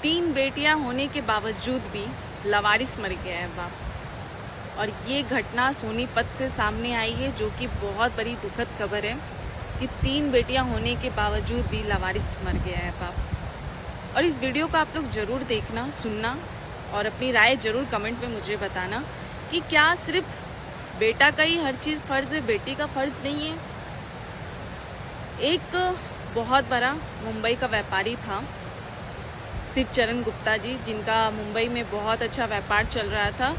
तीन बेटियां होने के बावजूद भी लावारिस मर गया है बाप। और ये घटना सोनीपत से सामने आई है, जो कि बहुत बड़ी दुखद खबर है कि तीन बेटियां होने के बावजूद भी लावारिस मर गया है बाप। और इस वीडियो को आप लोग ज़रूर देखना, सुनना और अपनी राय ज़रूर कमेंट में मुझे बताना कि क्या सिर्फ बेटा का ही हर चीज़ फ़र्ज़ है, बेटी का फ़र्ज़ नहीं है। एक बहुत बड़ा मुंबई का व्यापारी था शिवचरण गुप्ता जी, जिनका मुंबई में बहुत अच्छा व्यापार चल रहा था।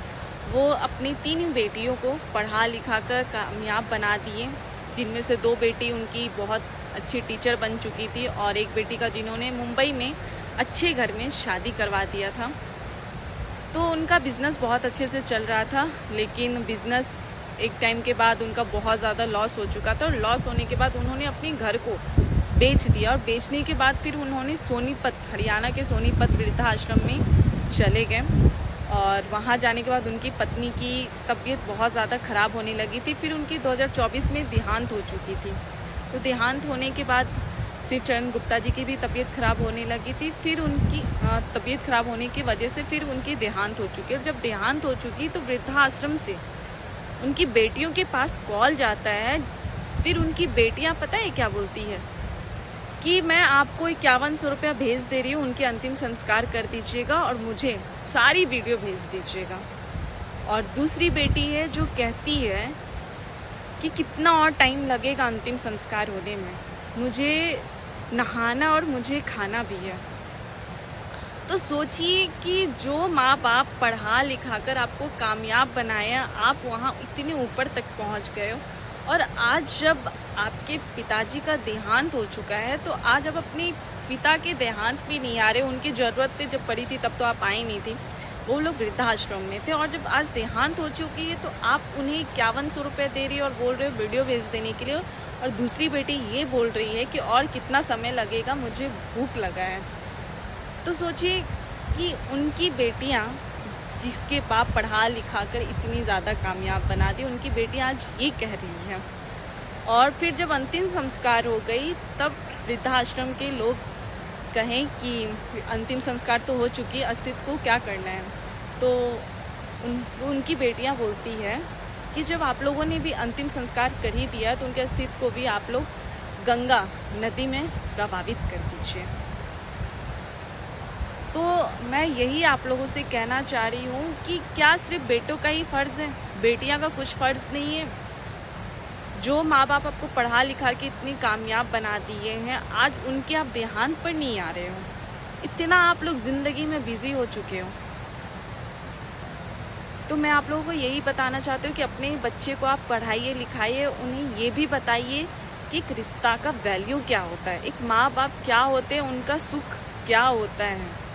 वो अपनी तीन बेटियों को पढ़ा लिखा कर कामयाब बना दिए, जिनमें से दो बेटी उनकी बहुत अच्छी टीचर बन चुकी थी और एक बेटी का जिन्होंने मुंबई में अच्छे घर में शादी करवा दिया था। तो उनका बिज़नेस बहुत अच्छे से चल रहा था, लेकिन बिज़नेस एक टाइम के बाद उनका बहुत ज़्यादा लॉस हो चुका था। और लॉस होने के बाद उन्होंने अपने घर को बेच दिया और बेचने के बाद फिर उन्होंने सोनीपत, हरियाणा के सोनीपत वृद्धाश्रम में चले गए। और वहाँ जाने के बाद उनकी पत्नी की तबीयत बहुत ज़्यादा ख़राब होने लगी थी। फिर उनकी 2024 में देहांत हो चुकी थी। तो देहांत होने के बाद शिवचरण गुप्ता जी की भी तबीयत ख़राब होने लगी थी। फिर उनकी तबीयत ख़राब होने की वजह से फिर उनकी देहांत हो चुकी। और जब देहांत हो चुकी तो वृद्धाश्रम से उनकी बेटियों के पास कॉल जाता है। फिर उनकी बेटियाँ पता है क्या बोलती है कि मैं आपको 5100 रुपया भेज दे रही हूँ, उनके अंतिम संस्कार कर दीजिएगा और मुझे सारी वीडियो भेज दीजिएगा। और दूसरी बेटी है जो कहती है कि कितना और टाइम लगेगा अंतिम संस्कार होने में, मुझे नहाना और मुझे खाना भी है। तो सोचिए कि जो माँ बाप पढ़ा लिखा कर आपको कामयाब बनाया, आप वहाँ इतने ऊपर तक पहुँच गए हो। और आज जब आपके पिताजी का देहांत हो चुका है, तो आज आप अपने पिता के देहांत भी नहीं आ रहे। उनकी ज़रूरत पे जब पड़ी थी तब तो आप आई नहीं थी, वो लोग वृद्धाश्रम में थे। और जब आज देहांत हो चुकी है तो आप उन्हें 5100 रुपये दे रही हो और बोल रहे हो वीडियो भेज देने के लिए। और दूसरी बेटी ये बोल रही है कि और कितना समय लगेगा, मुझे भूख लगा है। तो सोचिए कि उनकी बेटियाँ, जिसके बाप पढ़ा लिखा कर इतनी ज़्यादा कामयाब बना दी, उनकी बेटी आज ये कह रही है। और फिर जब अंतिम संस्कार हो गई तब वृद्धाश्रम के लोग कहें कि अंतिम संस्कार तो हो चुकी है, अस्तित्व को क्या करना है। तो उनकी बेटियां बोलती है कि जब आप लोगों ने भी अंतिम संस्कार कर ही दिया तो उनके अस्तित्व को भी आप लोग गंगा नदी में प्रभावित कर दीजिए। तो मैं यही आप लोगों से कहना चाह रही हूँ कि क्या सिर्फ बेटों का ही फ़र्ज़ है, बेटियां का कुछ फ़र्ज़ नहीं है। जो माँ बाप आपको पढ़ा लिखा के इतनी कामयाब बना दिए हैं, आज उनके आप देहांत पर नहीं आ रहे हो। इतना आप लोग ज़िंदगी में बिज़ी हो चुके हो। तो मैं आप लोगों को यही बताना चाहती हूँ कि अपने बच्चे को आप पढ़ाइए लिखाइए, उन्हें ये भी बताइए कि एक रिश्ता का वैल्यू क्या होता है, एक माँ बाप क्या होते हैं, उनका सुख क्या होता है।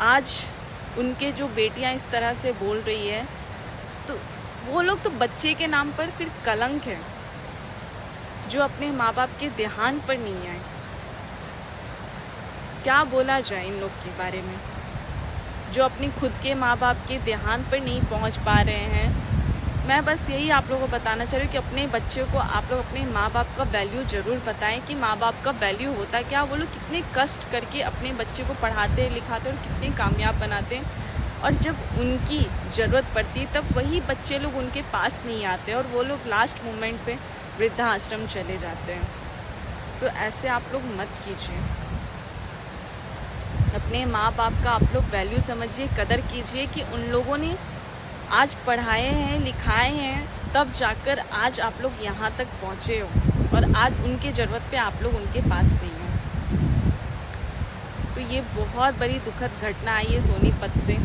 आज उनके जो बेटियां इस तरह से बोल रही है, तो वो लोग तो बच्चे के नाम पर फिर कलंक है, जो अपने माँ बाप के देहांत पर नहीं आए। क्या बोला जाए इन लोग के बारे में, जो अपनी खुद के माँ बाप के देहांत पर नहीं पहुँच पा रहे हैं। मैं बस यही आप लोगों को बताना चाह रही हूँ कि अपने बच्चों को आप लोग अपने माँ बाप का वैल्यू ज़रूर बताएं कि माँ बाप का वैल्यू होता है क्या। वो लोग कितने कष्ट करके अपने बच्चे को पढ़ाते लिखाते और कितने कामयाब बनाते हैं। और जब उनकी ज़रूरत पड़ती तब वही बच्चे लोग उनके पास नहीं आते और वो लोग लास्ट मोमेंट पे वृद्धाश्रम चले जाते हैं। तो ऐसे आप लोग मत कीजिए। अपने माँ बाप का आप लोग वैल्यू समझिए, कदर कीजिए कि उन लोगों ने आज पढ़ाए हैं लिखाए हैं, तब जाकर आज आप लोग यहाँ तक पहुँचे हो। और आज उनके ज़रूरत पे आप लोग उनके पास नहीं हो। तो ये बहुत बड़ी दुखद घटना आई है सोनीपत से।